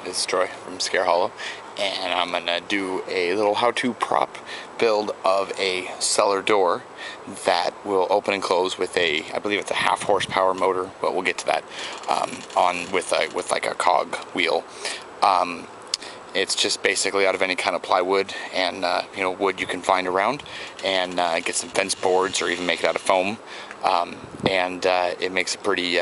This is Troy from Scare Hollow, and I'm gonna do a little how-to prop build of a cellar door that will open and close with a, I believe it's a 1/2 horsepower motor, but we'll get to that, with like a cog wheel. It's just basically out of any kind of plywood and wood you can find around, and get some fence boards or even make it out of foam, and it makes a pretty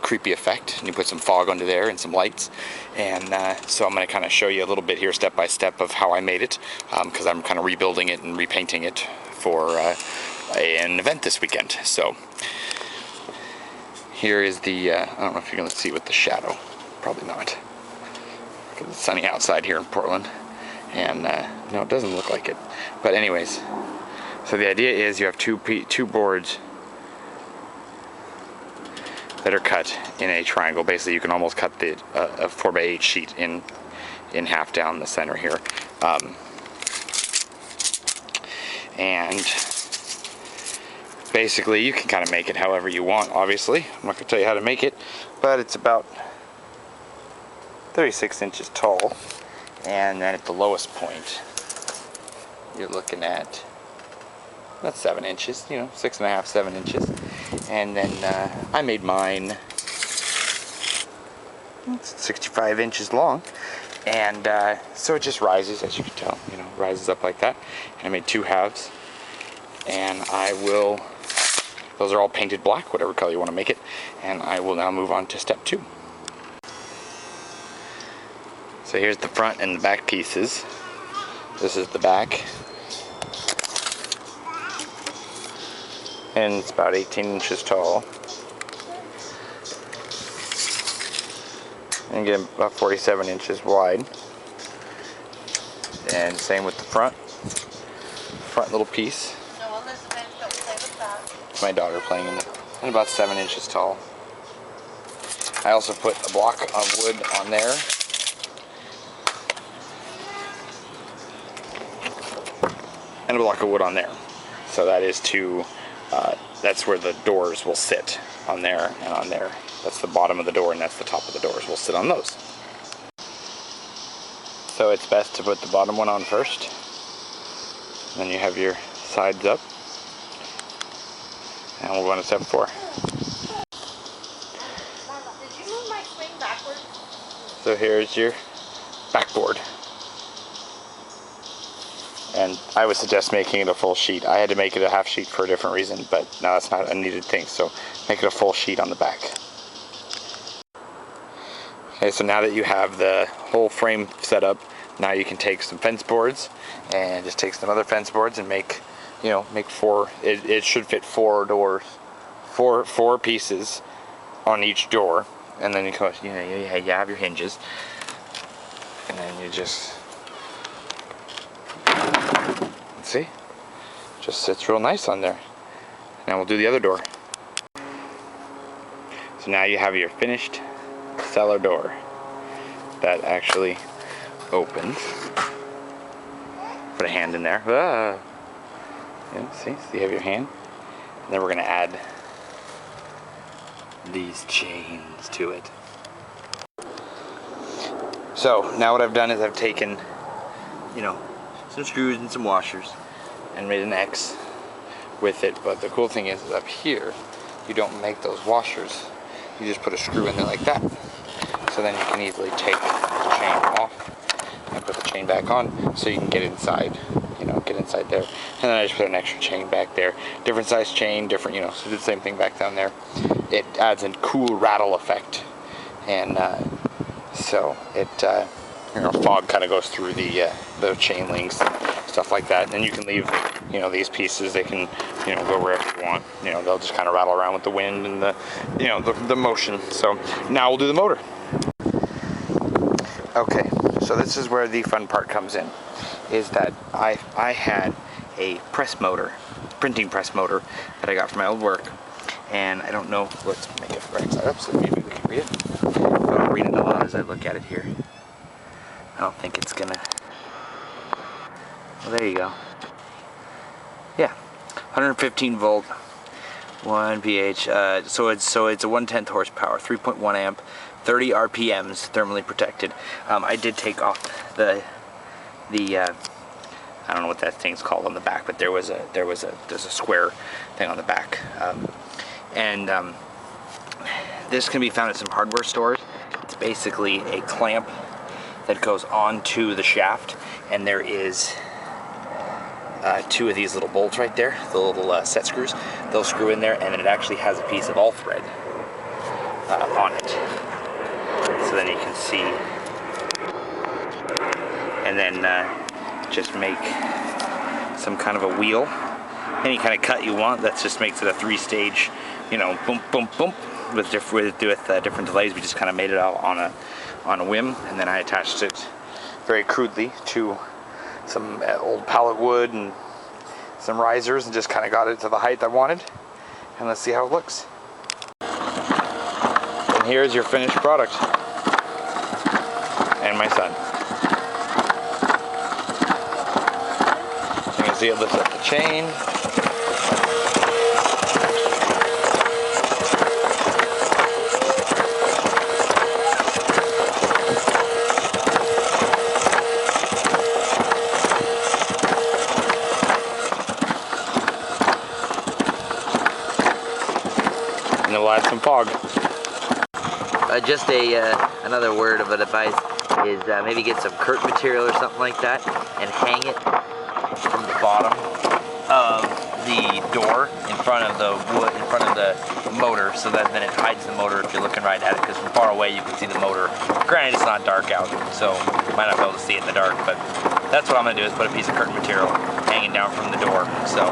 creepy effect. And you put some fog under there and some lights, and so I'm going to kind of show you a little bit here step by step of how I made it, because I'm kind of rebuilding it and repainting it for an event this weekend. So here is the I don't know if you're going to see with the shadow, probably not, because it's sunny outside here in Portland, and no, it doesn't look like it, but anyways, so the idea is you have two boards that are cut in a triangle. Basically, you can almost cut the a 4x8 sheet in half down the center here, and basically you can kind of make it however you want. Obviously, I'm not going to tell you how to make it, but it's about 36 inches tall, and then at the lowest point you're looking at about 7 inches, 6.5, 7 inches. And then I made mine 65 inches long, and so it just rises, as you can tell, rises up like that. And I made 2 halves, and those are all painted black, whatever color you want to make it, and I will now move on to step 2. So here's the front and the back pieces. This is the back, and it's about 18 inches tall, and get about 47 inches wide. And same with the front little piece. It's my daughter playing in it, and about 7 inches tall. I also put a block of wood on there, and a block of wood on there. So that is that's where the doors will sit, on there and on there. That's the bottom of the door, and that's the top of the doors. We'll sit on those. So it's best to put the bottom one on first. Then you have your sides up. And we'll go on to step 4. Did you move my swing backwards? So here's your backboard. And I would suggest making it a full sheet. I had to make it a 1/2 sheet for a different reason, but now that's not a needed thing, so make it a full sheet on the back. Okay, so now that you have the whole frame set up, now you can take some fence boards and just take some other fence boards and make 4, it should fit 4 doors, 4 pieces on each door, and then you have your hinges, and then you just, see, just sits real nice on there. Now we'll do the other door. So now you have your finished cellar door that actually opens. Put a hand in there. See, so you have your hand. And then we're going to add these chains to it. So now what I've done is I've taken, some screws and some washers and made an X with it. But the cool thing is up here, you don't make those washers. You just put a screw in there like that. So then you can easily take the chain off and put the chain back on, so you can get inside, get inside there. And then I just put an extra chain back there. Different size chain, different, so do the same thing back down there. It adds a cool rattle effect. And so it, fog kind of goes through the chain links and stuff like that. And you can leave, these pieces, they can, go wherever you want. They'll just kind of rattle around with the wind and the motion. So now we'll do the motor. Okay, so this is where the fun part comes in, is that I had a printing press motor that I got from my old work, and I don't know, let's make it right side up so maybe we can read it. But I'll read it aloud as I look at it here. I don't think it's gonna, well, there you go. Yeah, 115 volt, 1 pH, so it's a 1/10 horsepower, 3.1 amp, 30 RPMs, thermally protected. I did take off the I don't know what that thing's called on the back, but there's a square thing on the back. This can be found at some hardware stores. It's basically a clamp that goes onto the shaft, and there is 2 of these little bolts right there, the little set screws. They'll screw in there, and then it actually has a piece of all thread on it. So then you can see, and then just make some kind of a wheel. Any kind of cut you want. That just makes it a 3-stage, you know, boom, boom, boom, with different delays. We just kind of made it out on a whim, and then I attached it very crudely to some old pallet wood and some risers, and just kind of got it to the height I wanted. And let's see how it looks. And here's your finished product. And my son. You can see it lifts up the chain. And then we'll add some fog. Just another word of advice is maybe get some curtain material or something like that and hang it from the bottom of the door in front of the wood, in front of the motor, so that then it hides the motor if you're looking right at it, because from far away you can see the motor. Granted, it's not dark out, so you might not be able to see it in the dark, but that's what I'm going to do, is put a piece of curtain material hanging down from the door. So